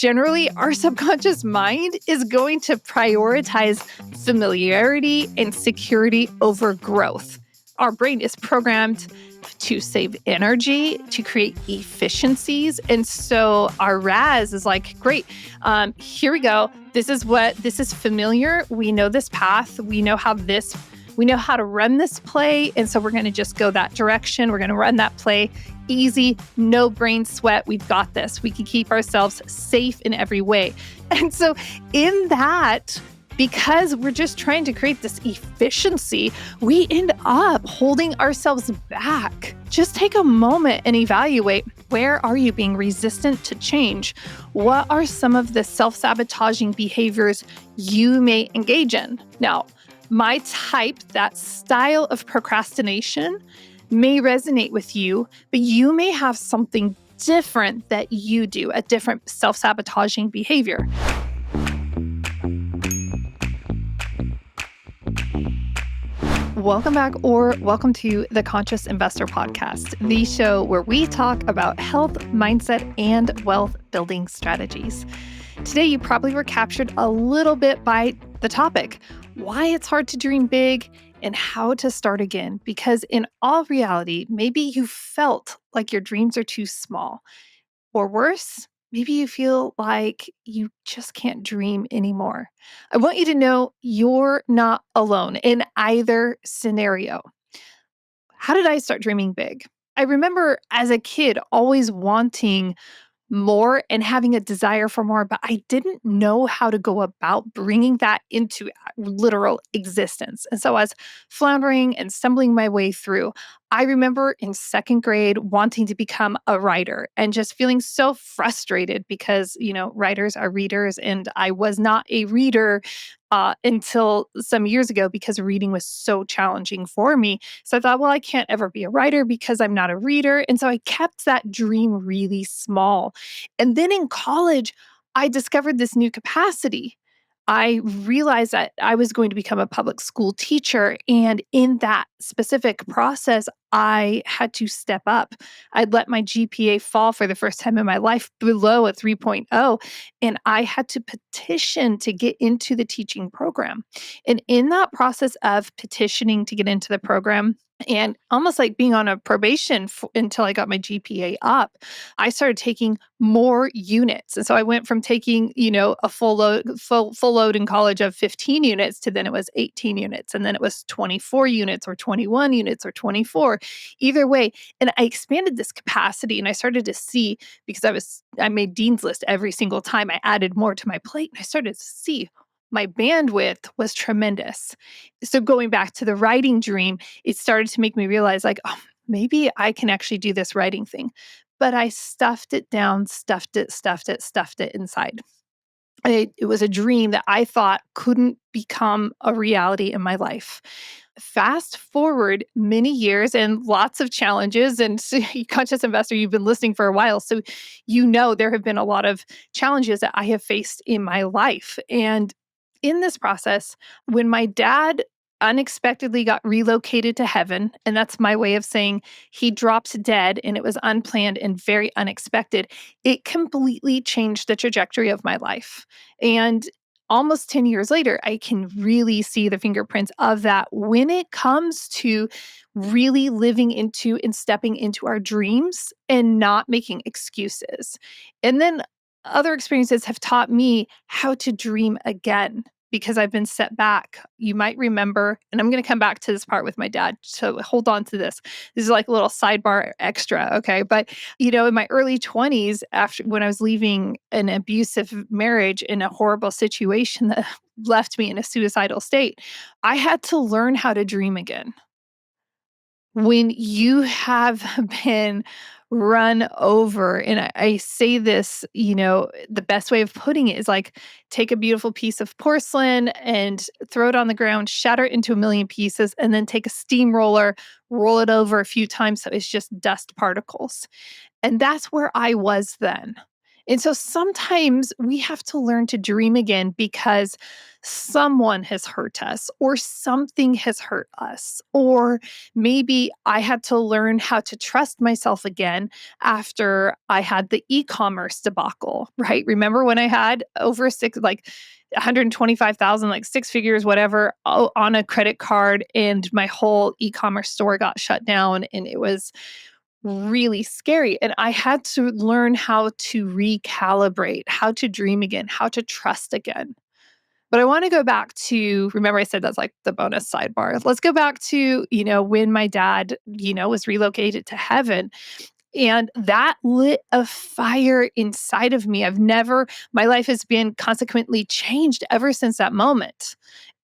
Generally, our subconscious mind is going to prioritize familiarity and security over growth. Our brain is programmed to save energy, to create efficiencies. And so our RAS is like, great, here we go. This is familiar. We know this path. We know how to run this play. And so we're going to just go that direction. We're going to run that play easy, no brain sweat. We've got this. We can keep ourselves safe in every way. And so in that, because we're just trying to create this efficiency, we end up holding ourselves back. Just take a moment and evaluate, where are you being resistant to change? What are some of the self-sabotaging behaviors you may engage in? Now, my type, that style of procrastination, may resonate with you, but you may have something different that you do, a different self-sabotaging behavior. Welcome back, or welcome to the Conscious Investor Podcast, the show where we talk about health, mindset, and wealth building strategies. Today, you probably were captured a little bit by the topic, why it's hard to dream big and how to start again. Because in all reality, maybe you felt like your dreams are too small. Or worse, maybe you feel like you just can't dream anymore. I want you to know you're not alone in either scenario. How did I start dreaming big? I remember as a kid always wanting more and having a desire for more, but I didn't know how to go about bringing that into literal existence. And so I was floundering and stumbling my way through. I remember in second grade wanting to become a writer and just feeling so frustrated because, writers are readers, and I was not a reader until some years ago because reading was so challenging for me. So I thought, well, I can't ever be a writer because I'm not a reader. And so I kept that dream really small. And then in college, I discovered this new capacity. I realized that I was going to become a public school teacher. And in that specific process, I had to step up. I'd let my GPA fall for the first time in my life below a 3.0, and I had to petition to get into the teaching program. And in that process of petitioning to get into the program, and almost like being on a probation until I got my GPA up, I started taking more units. And so I went from taking, a full load in college of 15 units to then it was 18 units. And then it was 24 units or 21 units or 24. Either way. And I expanded this capacity, and I started to see, because I made Dean's List every single time I added more to my plate. And I started to see my bandwidth was tremendous. So going back to the writing dream, it started to make me realize maybe I can actually do this writing thing. But I stuffed it down, stuffed it inside. It was a dream that I thought couldn't become a reality in my life. Fast forward many years and lots of challenges. And Conscious Investor, you've been listening for a while, so there have been a lot of challenges that I have faced in my life. And in this process, when my dad unexpectedly got relocated to heaven, and that's my way of saying he dropped dead and it was unplanned and very unexpected, it completely changed the trajectory of my life. And almost 10 years later, I can really see the fingerprints of that when it comes to really living into and stepping into our dreams and not making excuses. And then other experiences have taught me how to dream again because I've been set back. You might remember, and I'm going to come back to this part with my dad, so hold on to this. This is like a little sidebar extra, okay? But, in my early 20s, when I was leaving an abusive marriage in a horrible situation that left me in a suicidal state, I had to learn how to dream again. When you have been run over, and I say this, the best way of putting it is like, take a beautiful piece of porcelain and throw it on the ground, shatter it into a million pieces, and then take a steamroller, roll it over a few times so it's just dust particles. And that's where I was then. And so sometimes we have to learn to dream again because someone has hurt us or something has hurt us. Or maybe I had to learn how to trust myself again after I had the e commerce debacle, right? Remember when I had over like 125,000, like six figures, whatever, on a credit card, and my whole e commerce store got shut down, and it was really scary. And I had to learn how to recalibrate, how to dream again, how to trust again. But I want to go back to, remember I said that's like the bonus sidebar. Let's go back to, when my dad, was relocated to heaven, and that lit a fire inside of me. My life has been consequently changed ever since that moment.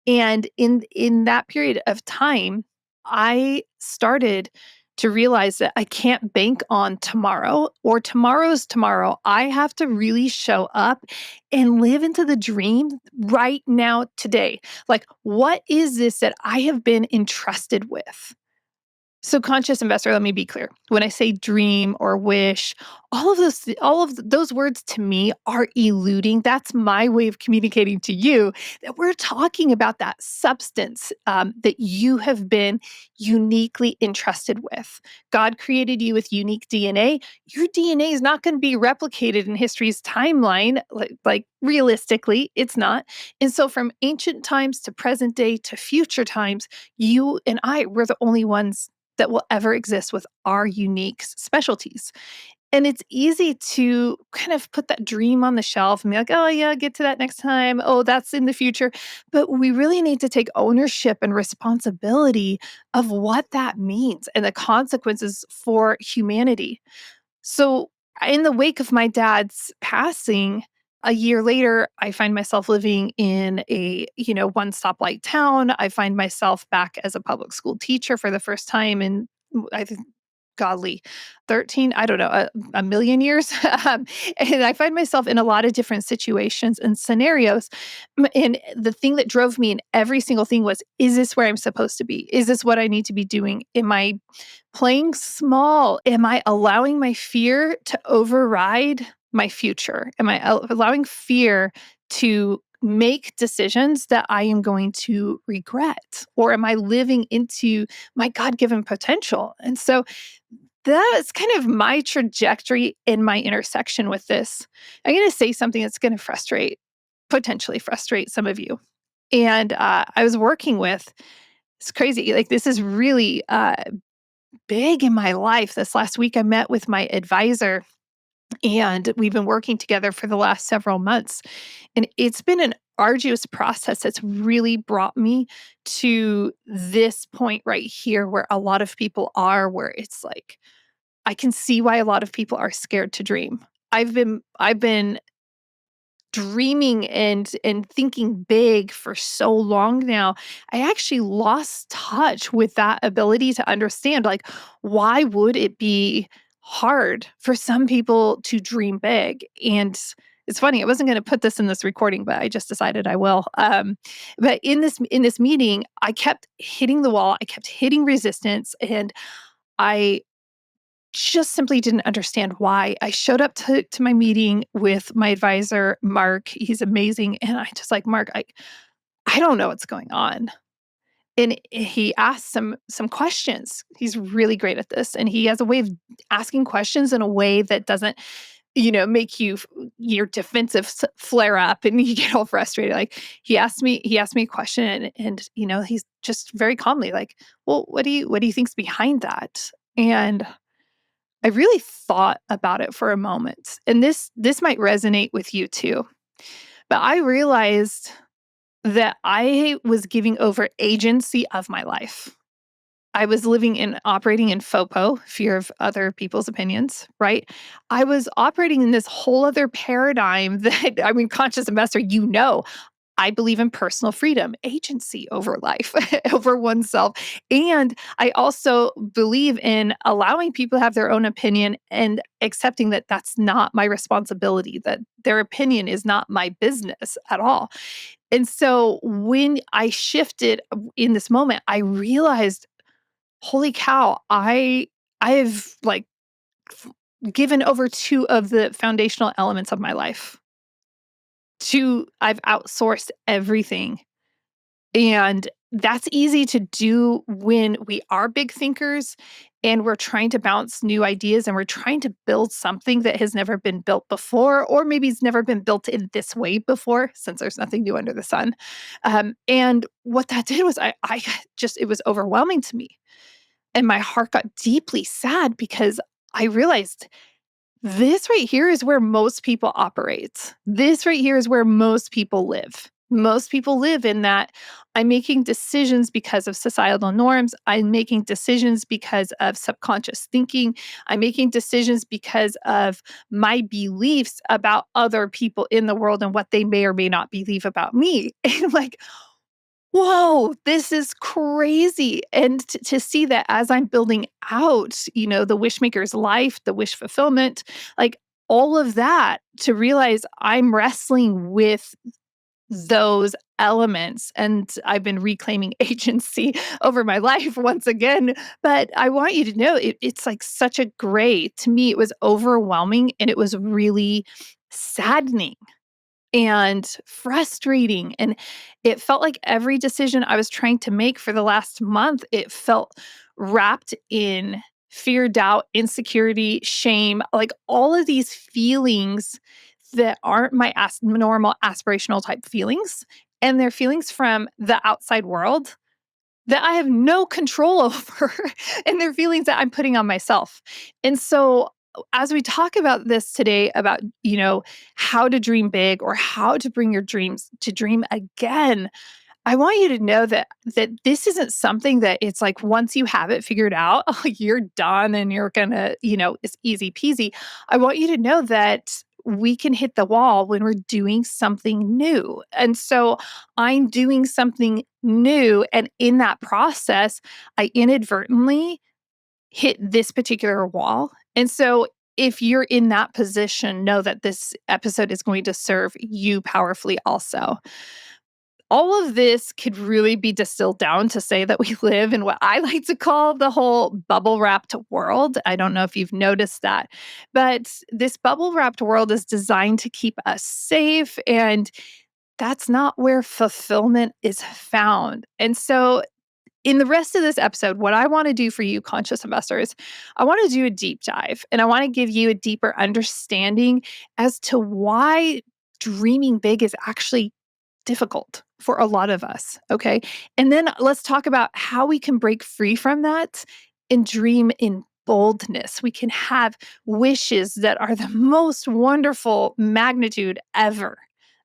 And in that period of time, I started to realize that I can't bank on tomorrow or tomorrow's tomorrow. I have to really show up and live into the dream right now today. Like, what is this that I have been entrusted with? So conscious investor, let me be clear. When I say dream or wish, all of those words to me are eluding. That's my way of communicating to you that we're talking about that substance that you have been uniquely entrusted with. God created you with unique DNA. Your DNA is not going to be replicated in history's timeline. Like realistically, it's not. And so from ancient times to present day to future times, you and I, we're the only ones that will ever exist with our unique specialties. And it's easy to kind of put that dream on the shelf and be like, oh, yeah, get to that next time. Oh, that's in the future. But we really need to take ownership and responsibility of what that means and the consequences for humanity. So, in the wake of my dad's passing, a year later, I find myself living in a, one stoplight town. I find myself back as a public school teacher for the first time in, I think, godly 13, I don't know, a million years. And I find myself in a lot of different situations and scenarios. And the thing that drove me in every single thing was, is this where I'm supposed to be? Is this what I need to be doing? Am I playing small? Am I allowing my fear to override my future? Am I allowing fear to make decisions that I am going to regret? Or am I living into my God given potential? And so that's kind of my trajectory in my intersection with this. I'm going to say something that's going to potentially frustrate some of you. And I was working with, it's crazy. Like, this is really big in my life. This last week, I met with my advisor, and we've been working together for the last several months. And it's been an arduous process that's really brought me to this point right here where a lot of people are, where it's like, I can see why a lot of people are scared to dream. I've been dreaming and thinking big for so long now. I actually lost touch with that ability to understand, like, why would it be hard for some people to dream big? And it's funny, I wasn't going to put this in this recording, but I just decided I will. But in this meeting, I kept hitting the wall. I kept hitting resistance, and I just simply didn't understand why. I showed up to my meeting with my advisor, Mark. He's amazing. And I just like, Mark, I don't know what's going on. And he asked some questions. He's really great at this. And he has a way of asking questions in a way that doesn't, make your defensive flare up and you get all frustrated. Like, he asked me a question, and he's just very calmly like, well, what do you think's behind that? And I really thought about it for a moment, and this might resonate with you too. But I realized that I was giving over agency of my life. I was operating in FOPO, fear of other people's opinions, right? I was operating in this whole other paradigm that, I mean, conscious investor, I believe in personal freedom, agency over life, over oneself. And I also believe in allowing people to have their own opinion and accepting that that's not my responsibility, that their opinion is not my business at all. And so when I shifted in this moment, I realized, holy cow, I've like given over two of the foundational elements of my life. I've outsourced everything. And that's easy to do when we are big thinkers and we're trying to bounce new ideas and we're trying to build something that has never been built before, or maybe it's never been built in this way before, since there's nothing new under the sun. And what that did was I just, it was overwhelming to me. And my heart got deeply sad because I realized this right here is where most people operate. This right here is where most people live. Most people live in that I'm making decisions because of societal norms. I'm making decisions because of subconscious thinking. I'm making decisions because of my beliefs about other people in the world and what they may or may not believe about me. And like, whoa, this is crazy. And to see that as I'm building out, the wishmaker's life, the wish fulfillment, like all of that, to realize I'm wrestling with those elements. And I've been reclaiming agency over my life once again. But I want you to know it's like such a gray. To me, it was overwhelming and it was really saddening and frustrating. And it felt like every decision I was trying to make for the last month, it felt wrapped in fear, doubt, insecurity, shame, like all of these feelings that aren't my normal aspirational type feelings. And they're feelings from the outside world that I have no control over, and they're feelings that I'm putting on myself. And so as we talk about this today about, how to dream big or how to bring your dreams to dream again, I want you to know that this isn't something that it's like once you have it figured out, you're done and you're gonna, it's easy peasy. I want you to know that we can hit the wall when we're doing something new. And so I'm doing something new. And in that process, I inadvertently hit this particular wall. And so if you're in that position, know that this episode is going to serve you powerfully also. All of this could really be distilled down to say that we live in what I like to call the whole bubble wrapped world. I don't know if you've noticed that, but this bubble wrapped world is designed to keep us safe. And that's not where fulfillment is found. And so, in the rest of this episode, what I want to do for you, conscious investors, I want to do a deep dive and I want to give you a deeper understanding as to why dreaming big is actually difficult for a lot of us. Okay. And then let's talk about how we can break free from that and dream in boldness. We can have wishes that are the most wonderful magnitude ever.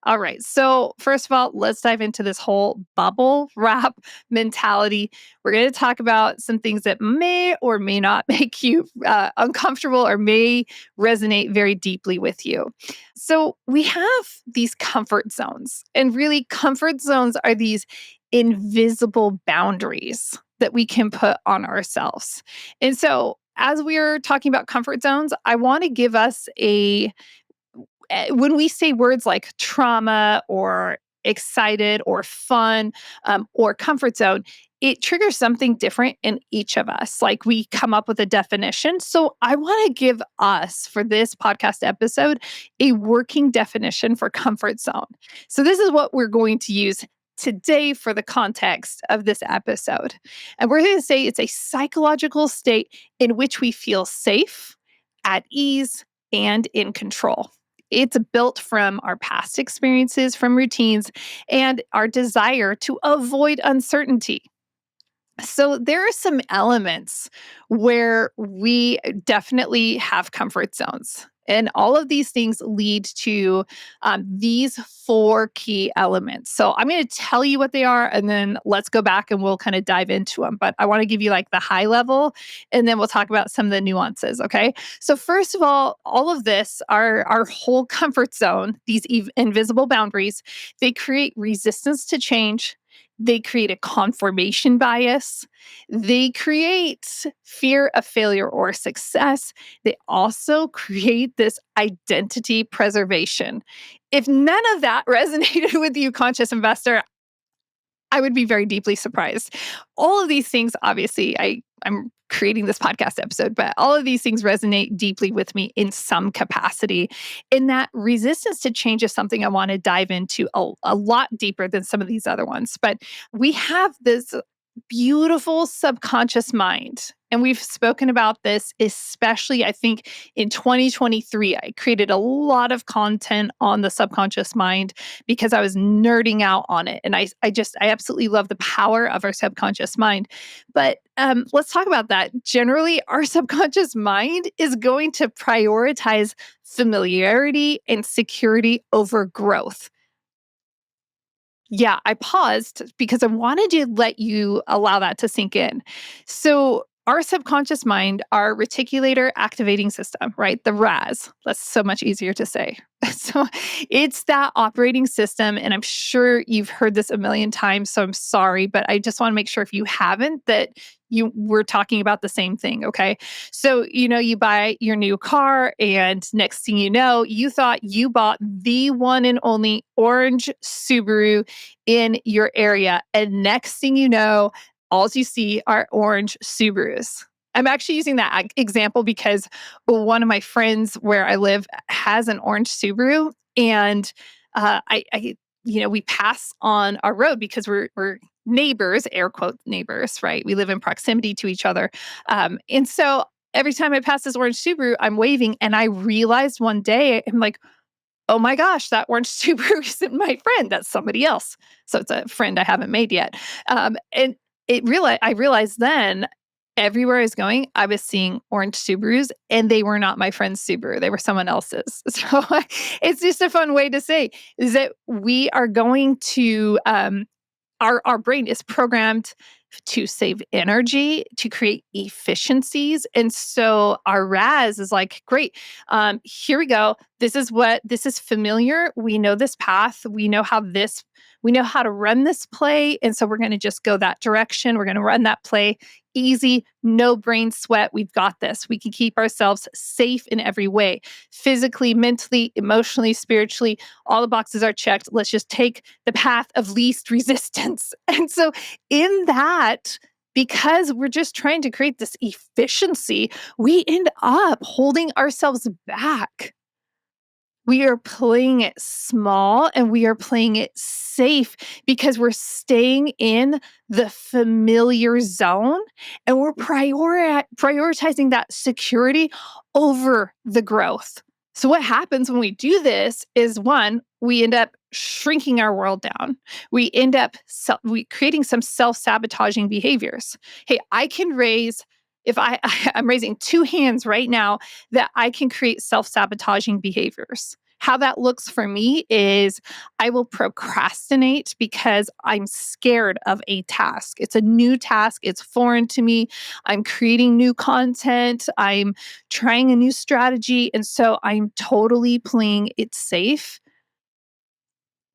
All right. So, first of all, let's dive into this whole bubble wrap mentality. We're going to talk about some things that may or may not make you uncomfortable or may resonate very deeply with you. So, we have these comfort zones, and really, comfort zones are these invisible boundaries that we can put on ourselves. And so, as we're talking about comfort zones, I want to give us when we say words like trauma or excited or fun or comfort zone, it triggers something different in each of us. Like we come up with a definition. So I want to give us, for this podcast episode, a working definition for comfort zone. So this is what we're going to use today for the context of this episode. And we're going to say it's a psychological state in which we feel safe, at ease, and in control. It's built from our past experiences, from routines, and our desire to avoid uncertainty. So there are some elements where we definitely have comfort zones. And all of these things lead to these four key elements. So I'm going to tell you what they are, and then let's go back and we'll kind of dive into them. But I want to give you like the high level, and then we'll talk about some of the nuances. Okay. So first of all of this, our whole comfort zone, these invisible boundaries, they create resistance to change. They create a confirmation bias. They create fear of failure or success. They also create this identity preservation. If none of that resonated with you, conscious investor, I would be very deeply surprised. All of these things, obviously, I'm creating this podcast episode, but all of these things resonate deeply with me in some capacity. And that resistance to change is something I want to dive into a lot deeper than some of these other ones. But we have this beautiful subconscious mind. And we've spoken about this, especially I think in 2023. I created a lot of content on the subconscious mind because I was nerding out on it. And I absolutely love the power of our subconscious mind. But let's talk about that. Generally, our subconscious mind is going to prioritize familiarity and security over growth. Yeah, I paused because I wanted to let you allow that to sink in. So, our subconscious mind, our reticular activating system, right? The RAS, that's so much easier to say. So, it's that operating system. And I'm sure you've heard this a million times. So, I'm sorry, but I just want to make sure if you haven't, that you we're talking about the same thing. Okay. So, you buy your new car, and next thing you know, you thought you bought the one and only orange Subaru in your area. And next thing you know, all you see are orange Subarus. I'm actually using that example because one of my friends where I live has an orange Subaru, and we pass on our road because we're neighbors, air quote neighbors, right? We live in proximity to each other, and so every time I pass this orange Subaru, I'm waving, and I realized one day, I'm like, oh my gosh, that orange Subaru isn't my friend. That's somebody else. So it's a friend I haven't made yet. And I realized then everywhere I was going, I was seeing orange Subarus, and they were not my friend's Subaru. They were someone else's. So it's just a fun way to say is that we are going to, our brain is programmed to save energy, to create efficiencies. And so our RAS is like, great, here we go. This is familiar. We know this path. We know how to run this play. And so we're going to just go that direction. We're going to run that play easy, no brain sweat. We've got this. We can keep ourselves safe in every way, physically, mentally, emotionally, spiritually. All the boxes are checked. Let's just take the path of least resistance. And so in that, because we're just trying to create this efficiency, we end up holding ourselves back. We are playing it small and we are playing it safe because we're staying in the familiar zone, and we're prioritizing that security over the growth. So, what happens when we do this is one, we end up shrinking our world down. We end up creating some self sabotaging behaviors. Hey, I can raise, if I'm raising two hands right now that I can create self sabotaging behaviors. How that looks for me is I will procrastinate because I'm scared of a task. It's a new task, it's foreign to me. I'm creating new content, I'm trying a new strategy. And so I'm totally playing it safe,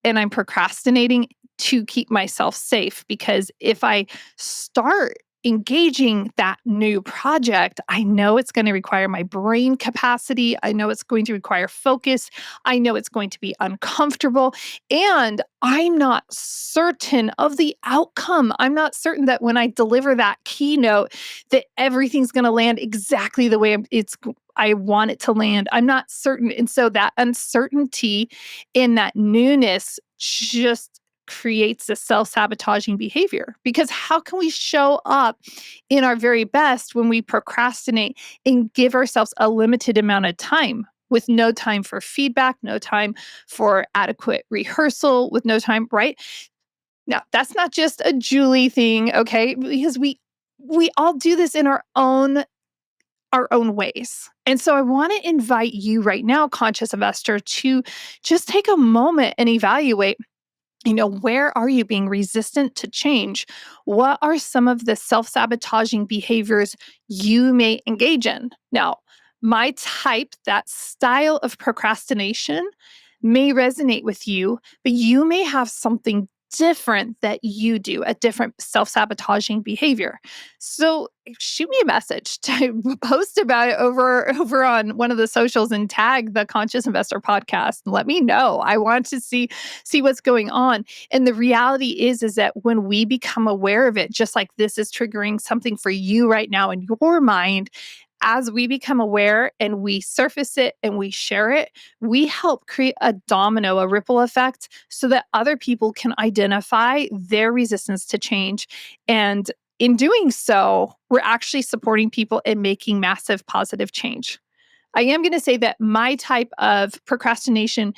and I'm procrastinating to keep myself safe, because if I start engaging that new project, I know it's going to require my brain capacity. I know it's going to require focus. I know it's going to be uncomfortable. And I'm not certain of the outcome. I'm not certain that when I deliver that keynote, that everything's going to land exactly the way I want it to land. I'm not certain. And so that uncertainty in that newness just creates a self-sabotaging behavior, because how can we show up in our very best when we procrastinate and give ourselves a limited amount of time, with no time for feedback, no time for adequate rehearsal, with no time, right? Now, that's not just a Julie thing, okay? Because we all do this in our own ways. And so I want to invite you right now, conscious investor, to just take a moment and evaluate, where are you being resistant to change? What are some of the self-sabotaging behaviors you may engage in? Now, my type, that style of procrastination may resonate with you, but you may have something different that you do, a different self-sabotaging behavior. So shoot me a message to post about it over on one of the socials and tag the Conscious Investor podcast and let me know. I want to see what's going on. And the reality is that when we become aware of it, just like this is triggering something for you right now in your mind, as we become aware and we surface it and we share it, we help create a domino, a ripple effect, so that other people can identify their resistance to change. And in doing so, we're actually supporting people and making massive positive change. I am going to say that my type of procrastination,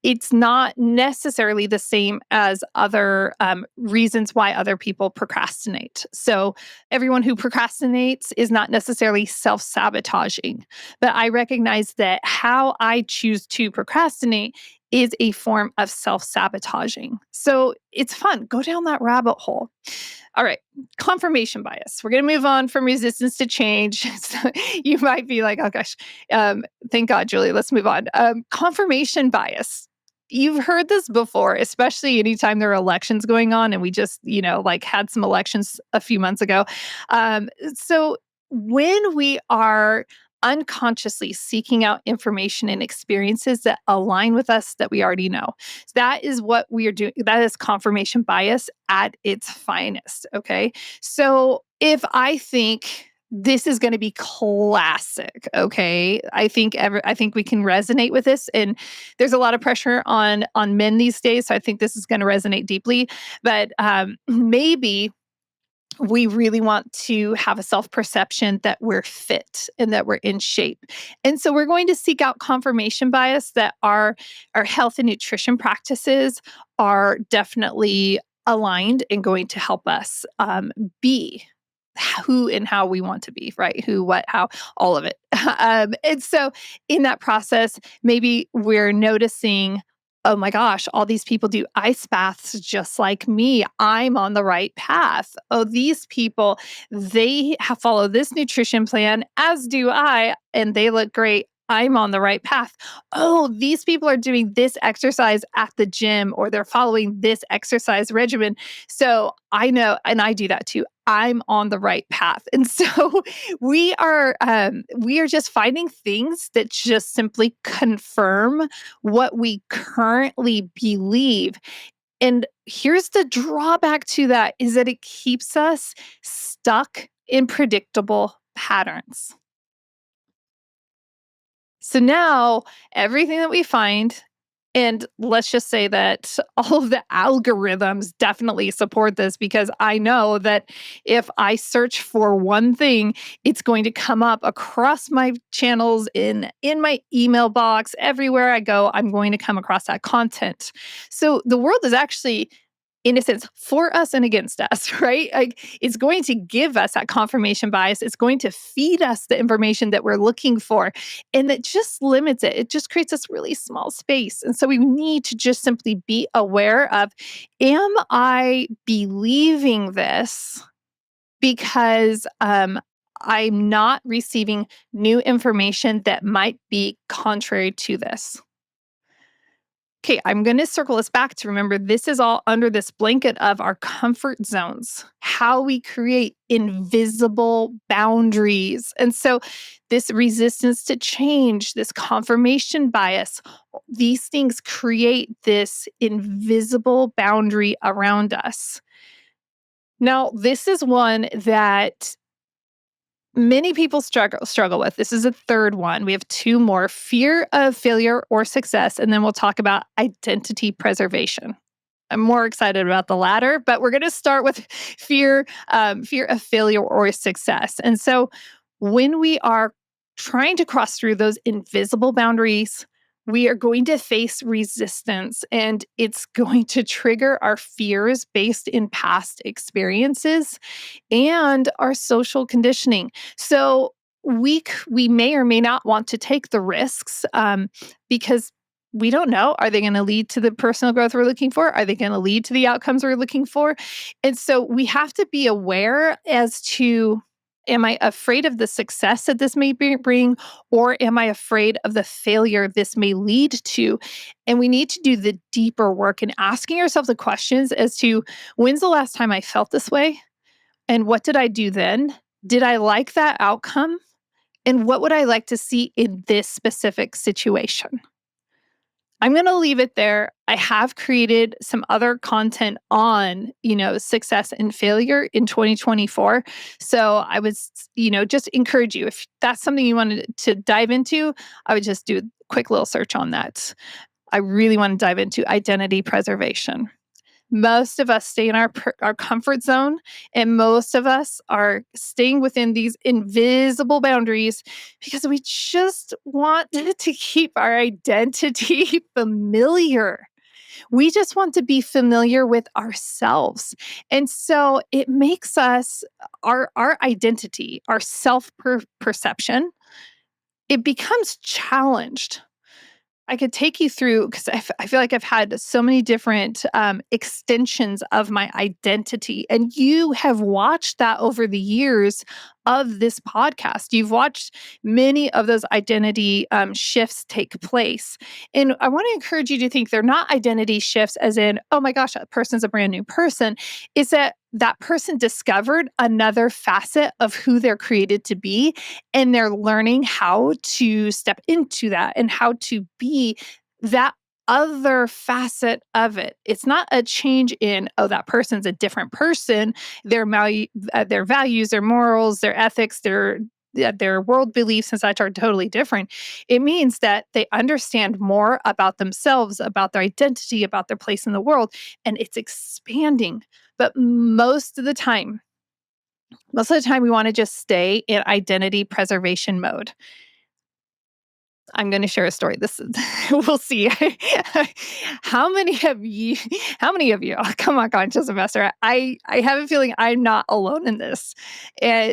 it's not necessarily the same as other reasons why other people procrastinate. So, everyone who procrastinates is not necessarily self sabotaging, but I recognize that how I choose to procrastinate is a form of self sabotaging. So, it's fun. Go down that rabbit hole. All right, confirmation bias. We're going to move on from resistance to change. So you might be like, oh gosh, thank God, Julie, let's move on. Confirmation bias. You've heard this before, especially anytime there are elections going on, and we just, like had some elections a few months ago. So when we are unconsciously seeking out information and experiences that align with us that we already know, that is what we are doing. That is confirmation bias at its finest. Okay. So if I think this is going to be classic. Okay. I think we can resonate with this. And there's a lot of pressure on men these days. So I think this is going to resonate deeply. But maybe we really want to have a self-perception that we're fit and that we're in shape. And so we're going to seek out confirmation bias that our health and nutrition practices are definitely aligned and going to help us be who and how we want to be, right? Who, what, how, all of it. And so in that process, maybe we're noticing, oh my gosh, all these people do ice baths just like me. I'm on the right path. Oh, these people, they have followed this nutrition plan, as do I, and they look great. I'm on the right path. Oh, these people are doing this exercise at the gym or they're following this exercise regimen. So I know, and I do that too. I'm on the right path. And so we are just finding things that just simply confirm what we currently believe. And here's the drawback to that is that it keeps us stuck in predictable patterns. So now everything that we find, and let's just say that all of the algorithms definitely support this because I know that if I search for one thing, it's going to come up across my channels in my email box. Everywhere I go, I'm going to come across that content. So the world is actually in a sense, for us and against us, right? Like it's going to give us that confirmation bias. It's going to feed us the information that we're looking for. And that just limits it. It just creates this really small space. And so we need to just simply be aware of, am I believing this because I'm not receiving new information that might be contrary to this? Okay, I'm going to circle us back to remember this is all under this blanket of our comfort zones, how we create invisible boundaries. And so, this resistance to change, this confirmation bias, these things create this invisible boundary around us. Now, this is one that many people struggle with. This is a third one. We have two more: fear of failure or success, and then we'll talk about identity preservation. I'm more excited about the latter, but we're going to start with fear of failure or success. And so, when we are trying to cross through those invisible boundaries, we are going to face resistance, and it's going to trigger our fears based in past experiences and our social conditioning. So we may or may not want to take the risks because we don't know. Are they going to lead to the personal growth we're looking for? Are they going to lead to the outcomes we're looking for? And so we have to be aware as to Am I afraid of the success that this may bring, or am I afraid of the failure this may lead to? And we need to do the deeper work in asking ourselves the questions as to when's the last time I felt this way? And what did I do then? Did I like that outcome? And what would I like to see in this specific situation? I'm going to leave it there. I have created some other content on, success and failure in 2024. So I would, just encourage you, if that's something you wanted to dive into, I would just do a quick little search on that. I really want to dive into identity preservation. Most of us stay in our comfort zone, and most of us are staying within these invisible boundaries because we just want to keep our identity familiar. We just want to be familiar with ourselves. And so it makes us our identity, our perception, it becomes challenged. I could take you through because I feel like I've had so many different extensions of my identity. And you have watched that over the years of this podcast. You've watched many of those identity shifts take place. And I want to encourage you to think they're not identity shifts as in, oh my gosh, that person's a brand new person. Is that person discovered another facet of who they're created to be, and they're learning how to step into that and how to be that other facet of it. It's not a change in, oh, that person's a different person. Their values, their morals, their ethics, their world beliefs and such are totally different. It means that they understand more about themselves, about their identity, about their place in the world, and it's expanding. But most of the time, we want to just stay in identity preservation mode. I'm going to share a story. This is, we'll see. How many of you, oh, come on, conscious investor. I have a feeling I'm not alone in this.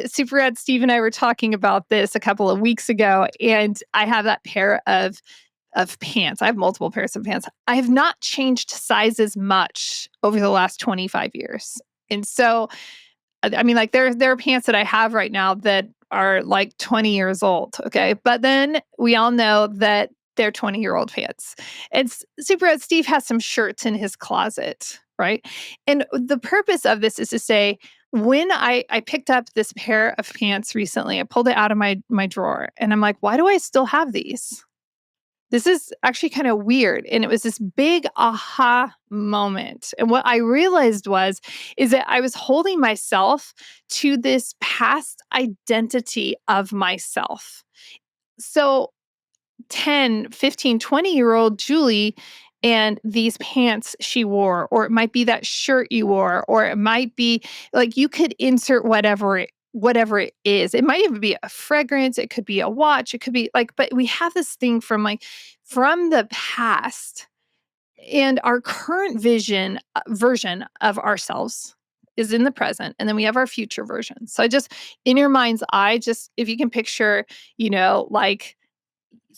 Super Ed Steve and I were talking about this a couple of weeks ago, and I have that pair of pants. I have multiple pairs of pants. I have not changed sizes much over the last 25 years. And so I mean, like there are pants that I have right now that are like 20 years old. Okay. But then we all know that they're 20-year-old pants. And Super Ed Steve has some shirts in his closet, right? And the purpose of this is to say, when I picked up this pair of pants recently, I pulled it out of my drawer and I'm like, why do I still have these? This is actually kind of weird. And it was this big aha moment. And what I realized is that I was holding myself to this past identity of myself. So 10, 15, 20-year-old Julie and these pants she wore, or it might be that shirt you wore, or it might be like you could insert whatever it is. It might even be a fragrance, it could be a watch, it could be like, but we have this thing from the past, and our current version of ourselves is in the present, and then we have our future version. So just in your mind's eye, just if you can picture, like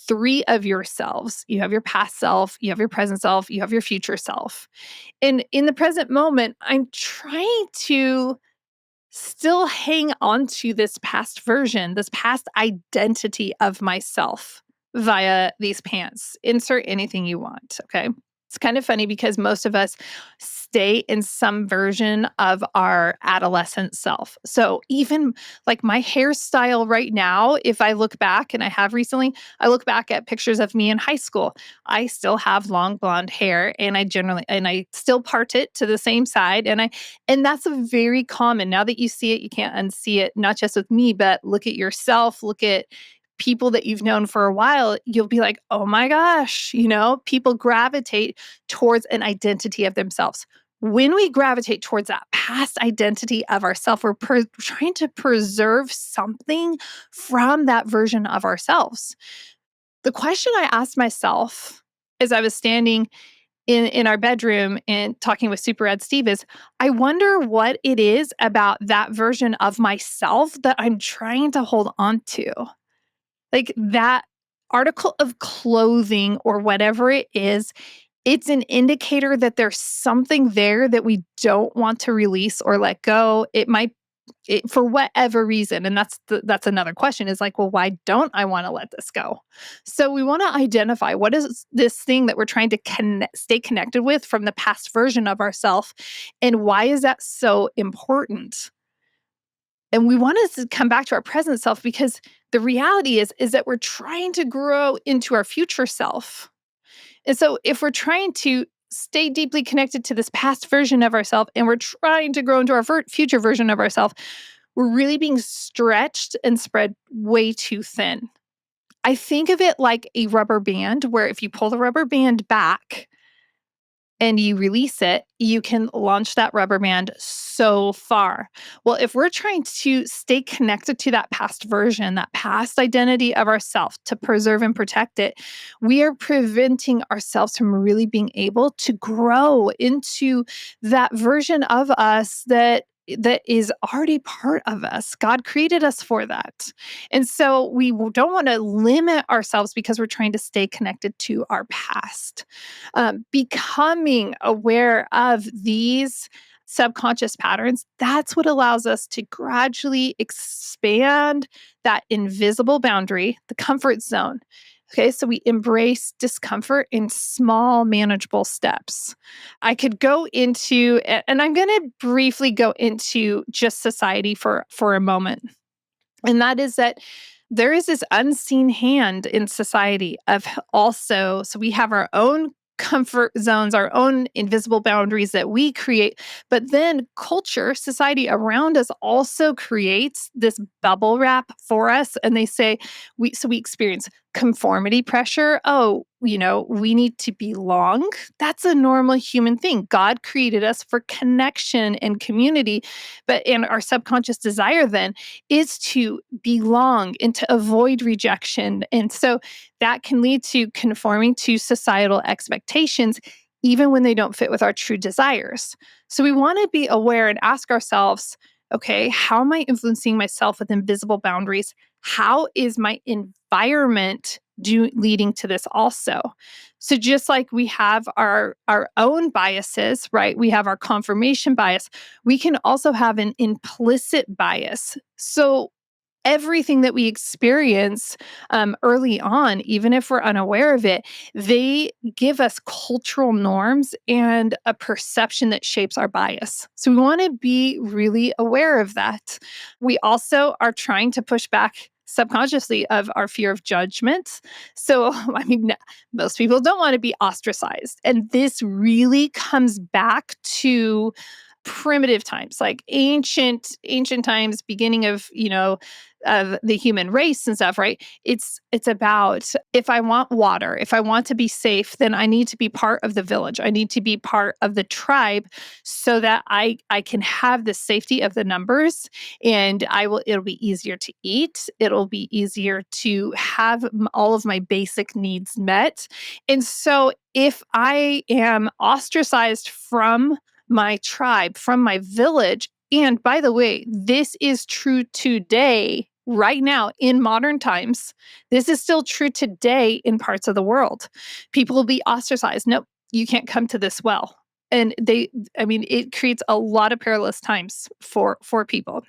three of yourselves. You have your past self, you have your present self, you have your future self. And in the present moment, I'm trying to still hang on to this past version, this past identity of myself via these pants. Insert anything you want, okay? It's kind of funny because most of us stay in some version of our adolescent self. So even like my hairstyle right now, if I look back, and I have recently, I look back at pictures of me in high school. I still have long blonde hair, and I still part it to the same side. And that's a very common. Now that you see it, you can't unsee it, not just with me, but look at yourself, look at people that you've known for a while. You'll be like, oh my gosh, people gravitate towards an identity of themselves. When we gravitate towards that past identity of ourselves, we're trying to preserve something from that version of ourselves. The question I asked myself as I was standing in our bedroom and talking with Super Ed Steve is, I wonder what it is about that version of myself that I'm trying to hold on to. Like that article of clothing or whatever it is, it's an indicator that there's something there that we don't want to release or let go. It might for whatever reason. And that's another question is like, well, why don't I want to let this go? So we want to identify what is this thing that we're trying to stay connected with from the past version of ourselves, and why is that so important? And we want to come back to our present self because the reality is that we're trying to grow into our future self. And so if we're trying to stay deeply connected to this past version of ourselves and we're trying to grow into our future version of ourselves, we're really being stretched and spread way too thin. I think of it like a rubber band where if you pull the rubber band back and you release it, you can launch that rubber band so far. Well, if we're trying to stay connected to that past version, that past identity of ourself to preserve and protect it, we are preventing ourselves from really being able to grow into that version of us that is already part of us. God created us for that. And so we don't want to limit ourselves because we're trying to stay connected to our past. Becoming aware of these subconscious patterns, that's what allows us to gradually expand that invisible boundary, the comfort zone. Okay, so we embrace discomfort in small, manageable steps. I could go into, and I'm going to briefly go into just society for a moment. And that is that there is this unseen hand in society of also, so we have our own comfort zones, our own invisible boundaries that we create. But then culture, society around us also creates this bubble wrap for us. And they say, we experience conformity pressure. Oh, we need to belong. That's a normal human thing. God created us for connection and community. And our subconscious desire then is to belong and to avoid rejection. And so that can lead to conforming to societal expectations, even when they don't fit with our true desires. So we want to be aware and ask ourselves, okay, how am I influencing myself with invisible boundaries? How is my environment leading to this also? So just like we have our own biases, right? We have our confirmation bias. We can also have an implicit bias. So everything that we experience early on, even if we're unaware of it, they give us cultural norms and a perception that shapes our bias. So we want to be really aware of that. We also are trying to push back subconsciously of our fear of judgment. So, I mean, most people don't want to be ostracized. And this really comes back to primitive times, like ancient times, beginning of the human race and stuff, right? It's about, if I want water, if I want to be safe, then I need to be part of the village. I need to be part of the tribe so that I can have the safety of the numbers, and it'll be easier to eat. It'll be easier to have all of my basic needs met. And so if I am ostracized from my tribe, from my village. And by the way, this is true today, right now, in modern times. This is still true today in parts of the world. People will be ostracized. Nope, you can't come to this well. And it creates a lot of perilous times for people.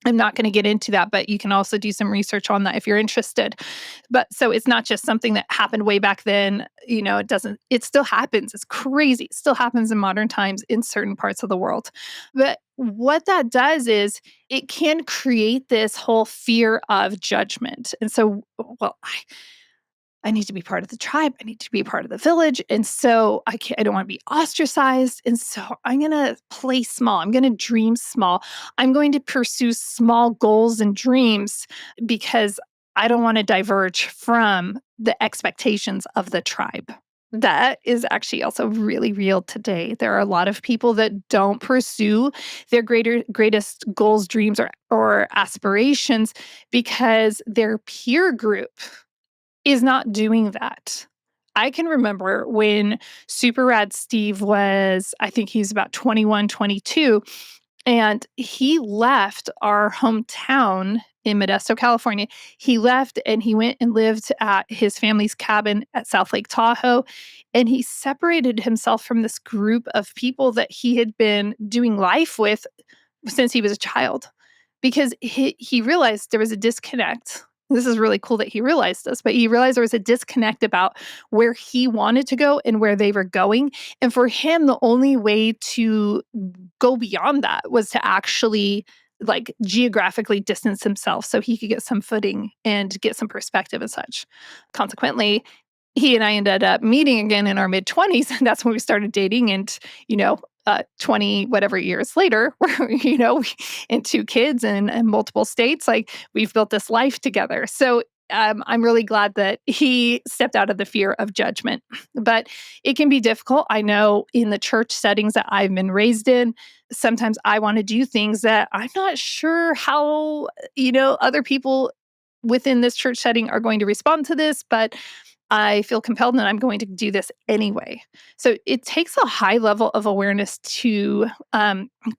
I'm not going to get into that, but you can also do some research on that if you're interested. But so it's not just something that happened way back then. It still happens. It's crazy. It still happens in modern times in certain parts of the world. But what that does is it can create this whole fear of judgment. And so, well, I need to be part of the tribe. I need to be a part of the village. And so I don't want to be ostracized. And so I'm going to play small. I'm going to dream small. I'm going to pursue small goals and dreams because I don't want to diverge from the expectations of the tribe. That is actually also really real today. There are a lot of people that don't pursue their greatest goals, dreams, or aspirations because their peer group is not doing that. I can remember when Super Rad Steve was, I think he's about 21, 22, and he left our hometown in Modesto, California. He left and he went and lived at his family's cabin at South Lake Tahoe. And he separated himself from this group of people that he had been doing life with since he was a child. because he realized there was a disconnect. This is really cool that he realized this, but he realized there was a disconnect about where he wanted to go and where they were going. And for him, the only way to go beyond that was to actually like geographically distance himself so he could get some footing and get some perspective and such. Consequently, he and I ended up meeting again in our mid 20s. And that's when we started dating. And, you know, 20 whatever years later, we're, and two kids and multiple states, like we've built this life together. So I'm really glad that he stepped out of the fear of judgment. But it can be difficult. I know in the church settings that I've been raised in, sometimes I want to do things that I'm not sure how, other people within this church setting are going to respond to this, but I feel compelled and I'm going to do this anyway. So it takes a high level of awareness to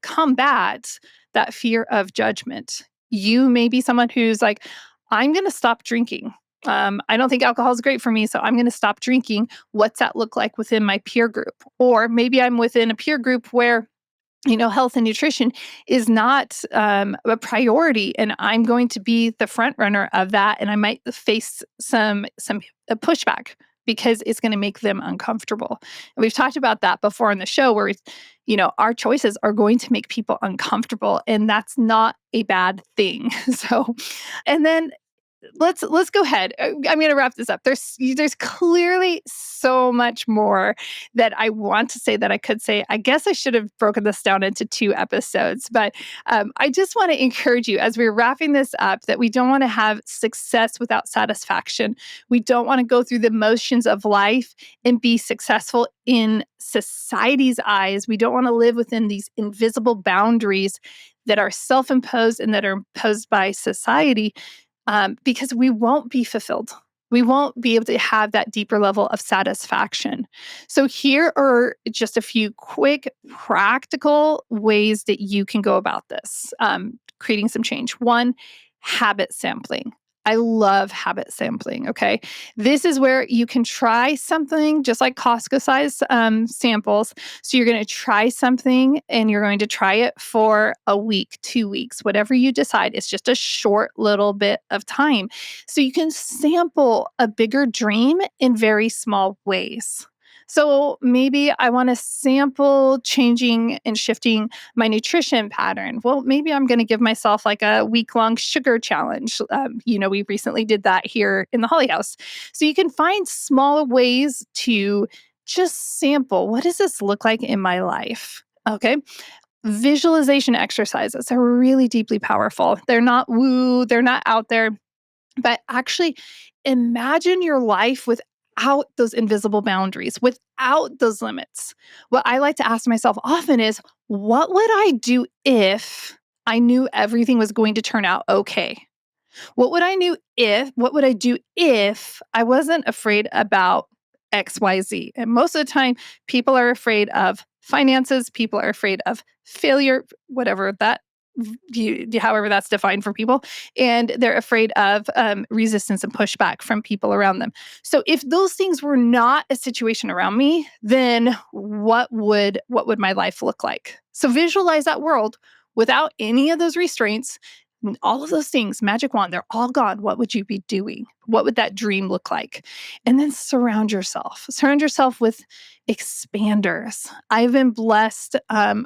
combat that fear of judgment. You may be someone who's like, I'm going to stop drinking. I don't think alcohol is great for me, so I'm going to stop drinking. What's that look like within my peer group? Or maybe I'm within a peer group where health and nutrition is not a priority, and I'm going to be the front runner of that, and I might face some pushback because it's going to make them uncomfortable. And we've talked about that before on the show, where our choices are going to make people uncomfortable, and that's not a bad thing. So, and then let's go ahead. I'm going to wrap this up. There's clearly so much more that I want to say that I could say. I guess I should have broken this down into 2 episodes, but I just want to encourage you as we're wrapping this up that we don't want to have success without satisfaction. We don't want to go through the motions of life and be successful in society's eyes. We don't want to live within these invisible boundaries that are self-imposed and that are imposed by society. Because we won't be fulfilled. We won't be able to have that deeper level of satisfaction. So here are just a few quick, practical ways that you can go about this, creating some change. 1, habit sampling. I love habit sampling, okay? This is where you can try something just like Costco size samples. So you're going to try something and you're going to try it for a week, 2 weeks, whatever you decide. It's just a short little bit of time. So you can sample a bigger dream in very small ways. So maybe I want to sample changing and shifting my nutrition pattern. Well, maybe I'm going to give myself like a week-long sugar challenge. We recently did that here in the Holly House. So you can find small ways to just sample. What does this look like in my life? Okay. Visualization exercises are really deeply powerful. They're not woo, they're not out there, but actually imagine your life without those invisible boundaries, without those limits. What I like to ask myself often is, what would I do if I knew everything was going to turn out okay? What would I do if I wasn't afraid about XYZ? And most of the time, people are afraid of finances, people are afraid of failure, whatever that however that's defined for people, and they're afraid of resistance and pushback from people around them. So if those things were not a situation around me, then what would my life look like? So visualize that world without any of those restraints. All of those things, magic wand, they're all gone. What would you be doing? What would that dream look like? And then surround yourself. Surround yourself with expanders. I've been blessed,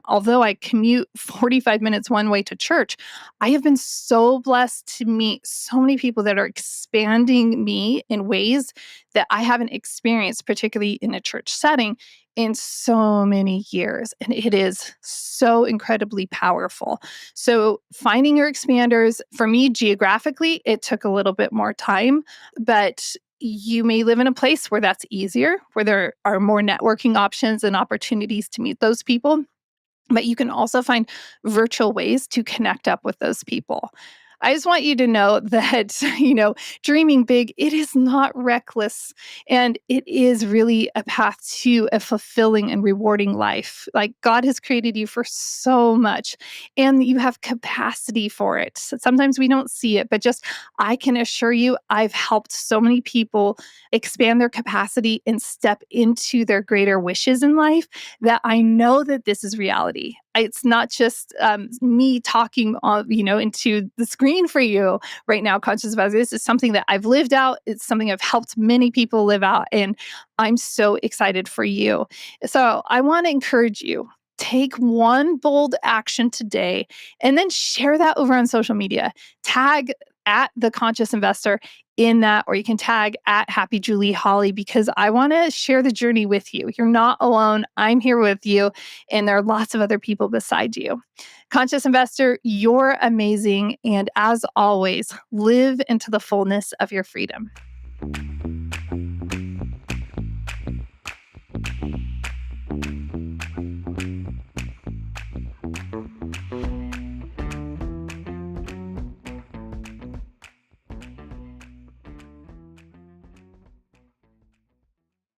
although I commute 45 minutes one way to church, I have been so blessed to meet so many people that are expanding me in ways that I haven't experienced, particularly in a church setting, in so many years. And it is so incredibly powerful. So finding your expanders, for me, geographically, it took a little bit more time, but you may live in a place where that's easier, where there are more networking options and opportunities to meet those people. But you can also find virtual ways to connect up with those people. I just want you to know that, dreaming big, it is not reckless. And it is really a path to a fulfilling and rewarding life. Like God has created you for so much and you have capacity for it. So sometimes we don't see it, but just I can assure you, I've helped so many people expand their capacity and step into their greater wishes in life that I know that this is reality. It's not just me talking into the screen for you right now. Conscious about this is something that I've lived out. It's something I've helped many people live out, and I'm so excited for you. So I want to encourage you. Take one bold action today and then share that over on social media. Tag at the conscious investor in that, or you can tag at Happy Julie Holly, because I want to share the journey with you. You're not alone. I'm here with you, and there are lots of other people beside you. Conscious investor, you're amazing. And as always, live into the fullness of your freedom.